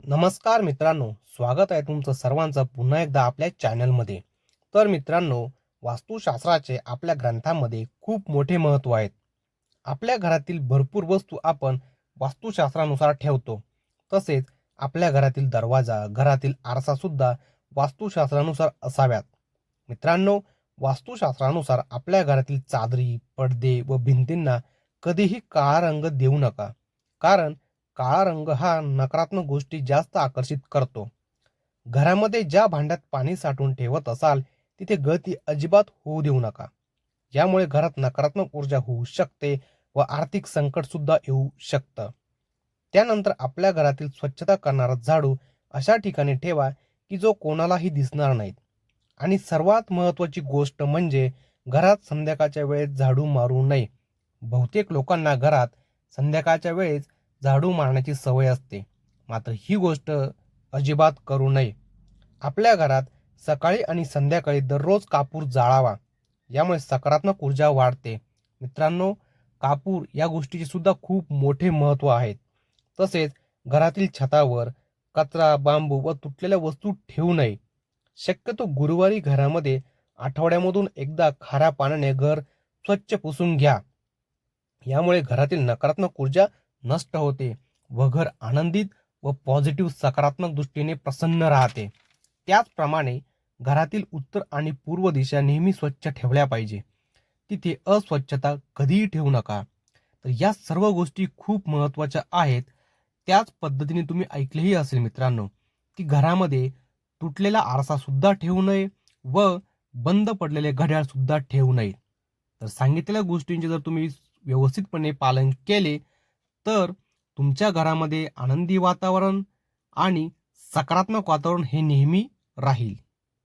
नमस्कार मित्रांनो, स्वागत आहे तुमचं सर्वांचं पुन्हा एकदा आपल्या चॅनलमध्ये. तर मित्रांनो, वास्तुशास्त्राचे आपल्या ग्रंथामध्ये खूप मोठे महत्त्व आहेत. आपल्या घरातील भरपूर वस्तू आपण वास्तुशास्त्रानुसार ठेवतो. तसेच आपल्या घरातील दरवाजा, घरातील आरसासुद्धा वास्तुशास्त्रानुसार असाव्यात. मित्रांनो, वास्तुशास्त्रानुसार आपल्या घरातील चादरी, पडदे व भिंतींना कधीही काळा रंग देऊ नका. कारण काळा रंग हा नकारात्मक गोष्टी जास्त आकर्षित करतो. घरामध्ये ज्या भांड्यात पाणी साठवून ठेवत असाल तिथे गळती अजिबात होऊ देऊ नका. यामुळे घरात नकारात्मक ऊर्जा होऊ शकते व आर्थिक संकट सुद्धा येऊ शकतं. त्यानंतर आपल्या घरातील स्वच्छता करणारा झाडू अशा ठिकाणी ठेवा की जो कोणालाही दिसणार नाहीत. आणि सर्वात महत्त्वाची गोष्ट म्हणजे घरात संध्याकाळच्या वेळेस झाडू मारू नये. बहुतेक लोकांना घरात संध्याकाळच्या वेळेस झाडू मारण्याची सवय असते, मात्र ही गोष्ट अजिबात करू नये. आपल्या घरात सकाळी आणि संध्याकाळी दररोज कापूर जाळावा. यामुळे सकारात्मक ऊर्जा वाढते. मित्रांनो, कापूर या गोष्टीचे सुद्धा खूप मोठे महत्त्व आहेत. तसेच घरातील छतावर कचरा, बांबू व तुटलेल्या वस्तू ठेवू नये. शक्यतो गुरुवारी घरामध्ये आठवड्यामधून एकदा खाऱ्या पाण्याने घर स्वच्छ पुसून घ्या. यामुळे घरातील नकारात्मक ऊर्जा नष्ट होते व घर आनंदित व पॉझिटिव्ह सकारात्मक दृष्टीने प्रसन्न राहते. त्याचप्रमाणे घरातील उत्तर आणि पूर्व दिशा नेहमी स्वच्छ ठेवल्या पाहिजे. तिथे अस्वच्छता कधीही ठेवू नका. तर या सर्व गोष्टी खूप महत्त्वाच्या आहेत. त्याच पद्धतीने तुम्ही ऐकलेही असेल मित्रांनो, की घरामध्ये तुटलेला आरसा सुद्धा ठेवू नये व बंद पडलेले घड्याळ सुद्धा ठेवू नये. तर सांगितलेल्या गोष्टींचे जर तुम्ही व्यवस्थितपणे पालन केले तर तुमच्या घरामध्ये आनंदी वातावरण आणि सकारात्मक वातावरण हे नेहमी राहील.